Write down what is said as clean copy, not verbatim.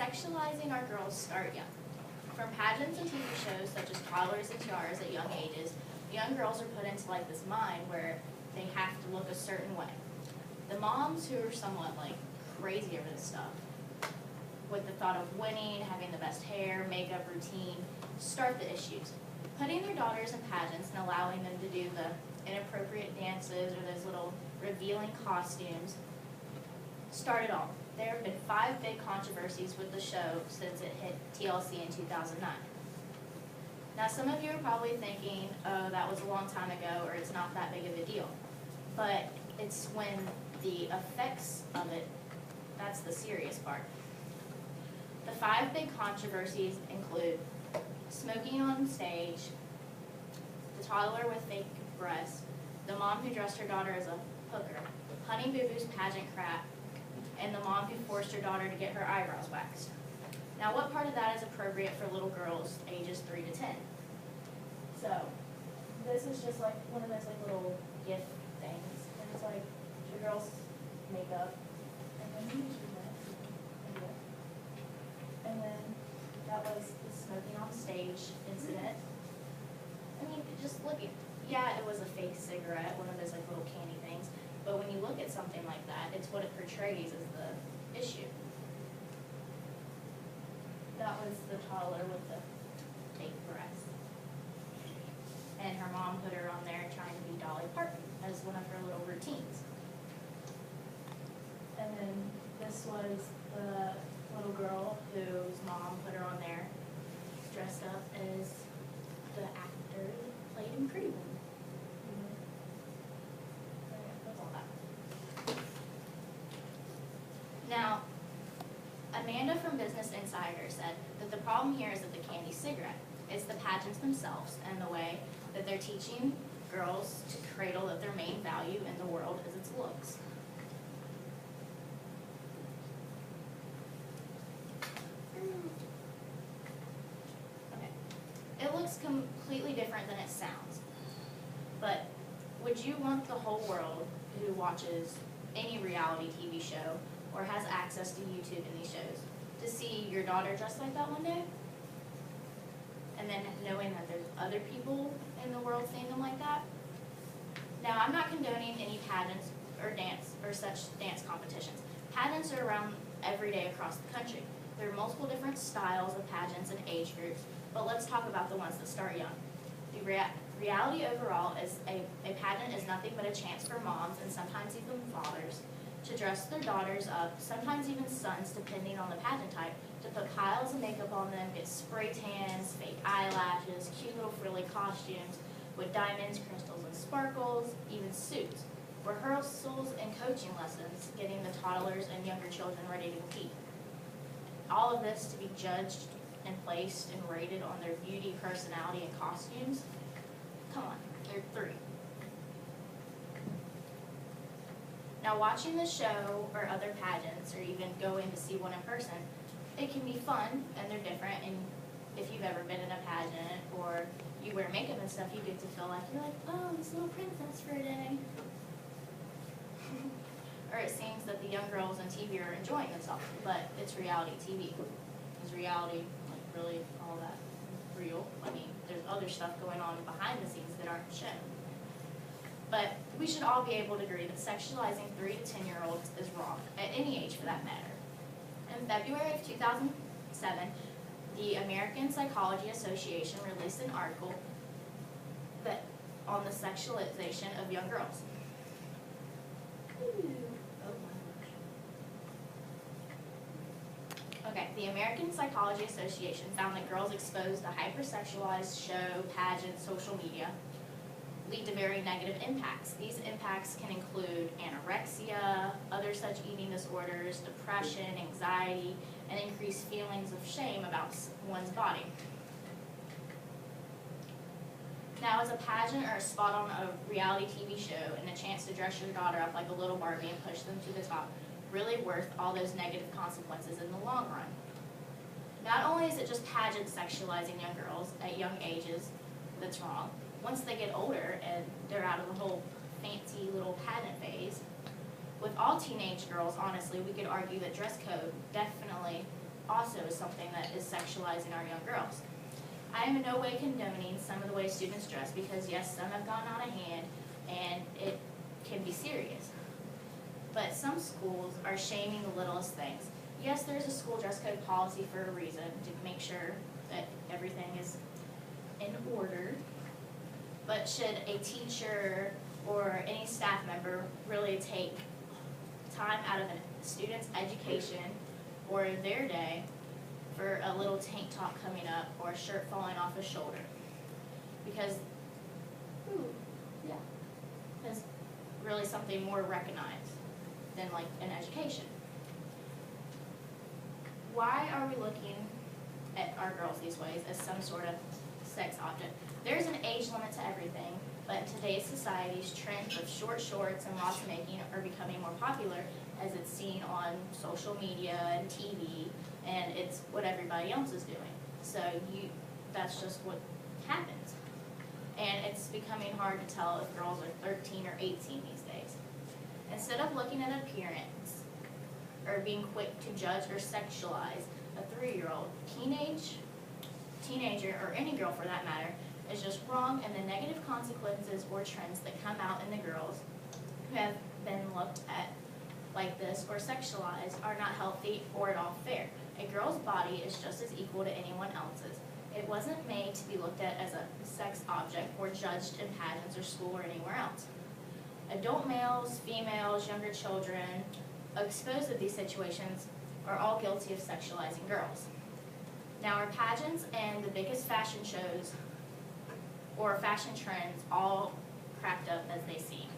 Sexualizing our girls start young. From pageants and TV shows such as toddlers and tiaras at young ages, young girls are put into like this mind where they have to look a certain way. The moms who are somewhat like crazy over this stuff, with the thought of winning, having the best hair, makeup routine, start the issues. Putting their daughters in pageants and allowing them to do the inappropriate dances or those little revealing costumes start it all. There have been 5 big controversies with the show since it hit TLC in 2009. Now some of you are probably thinking, oh, that was a long time ago, or it's not that big of a deal. But it's when the effects of it, that's the serious part. The 5 big controversies include smoking on stage, the toddler with fake breasts, the mom who dressed her daughter as a hooker, Honey Boo Boo's pageant crap, and the mom who forced her daughter to get her eyebrows waxed. Now what part of that is appropriate for little girls ages 3 to 10? So, this is just like one of those like little gift things. And it's like your girl's makeup, and then that was the smoking on stage incident. I mean, just look at, yeah, it was a fake cigarette, one of those like little candy things, but when you look at something like that, it's what it portrays as the issue. That was the toddler with the fake breasts. And her mom put her on there trying to be Dolly Parton as one of her little routines. And then this was the little girl whose mom put her on there dressed up as the actor that played in Pretty Woman. That's all that. Now, Amanda from Business Insider said that the problem here isn't the candy cigarette. It's the pageants themselves and the way that they're teaching girls to cradle that their main value in the world is its looks. Okay. It looks completely different than it sounds. But would you want the whole world who watches any reality TV show or has access to YouTube and these shows to see your daughter dressed like that one day? And then knowing that there's other people in the world seeing them like that? Now, I'm not condoning any pageants or such dance competitions. Pageants are around every day across the country. There are multiple different styles of pageants and age groups, but let's talk about the ones that start young. The reality overall is a pageant is nothing but a chance for moms and sometimes even fathers to dress their daughters up, sometimes even sons, depending on the pageant type, to put piles of makeup on them, get spray tans, fake eyelashes, cute little frilly costumes with diamonds, crystals, and sparkles, even suits, rehearsals and coaching lessons, getting the toddlers and younger children ready to compete. All of this to be judged and placed and rated on their beauty, personality, and costumes. Come on, they're 3. Now, watching the show or other pageants, or even going to see one in person, it can be fun and they're different. And if you've ever been in a pageant or you wear makeup and stuff, you get to feel like you're like, oh, this little princess for a day. Or it seems that the young girls on TV are enjoying themselves, but it's reality TV. Is reality like really all that real? I mean, there's other stuff going on behind the scenes that aren't shown. But we should all be able to agree that sexualizing 3 to 10-year-olds is wrong, at any age for that matter. In February of 2007, the American Psychology Association released an article on the sexualization of young girls. Okay, the American Psychology Association found that girls exposed to hypersexualized show, pageant, social media lead to very negative impacts. These impacts can include anorexia, other such eating disorders, depression, anxiety, and increased feelings of shame about one's body. Now, is a pageant or a spot on a reality TV show and a chance to dress your daughter up like a little Barbie and push them to the top really worth all those negative consequences in the long run? Not only is it just pageant sexualizing young girls at young ages that's wrong, once they get older and they're out of the whole fancy little pageant phase, with all teenage girls, honestly, we could argue that dress code definitely ought also is something that is sexualizing our young girls. I am in no way condoning some of the way students dress because yes, some have gone out of hand and it can be serious. But some schools are shaming the littlest things. Yes, there's a school dress code policy for a reason, to make sure that everything is in order. But should a teacher or any staff member really take time out of a student's education or their day for a little tank top coming up or a shirt falling off a shoulder? Because is really something more recognized than like an education. Why are we looking at our girls these ways as some sort of sex object? There's an age limit to everything, but in today's society's trend of short shorts and lots making are becoming more popular as it's seen on social media and TV, and it's what everybody else is doing. So that's just what happens. And it's becoming hard to tell if girls are 13 or 18 these days. Instead of looking at appearance or being quick to judge or sexualize a 3-year-old, teenager, or any girl for that matter, is just wrong, and the negative consequences or trends that come out in the girls who have been looked at like this or sexualized are not healthy or at all fair. A girl's body is just as equal to anyone else's. It wasn't made to be looked at as a sex object or judged in pageants or school or anywhere else. Adult males, females, younger children exposed to these situations are all guilty of sexualizing girls. Now, are pageants and the biggest fashion shows or fashion trends all cracked up as they seem?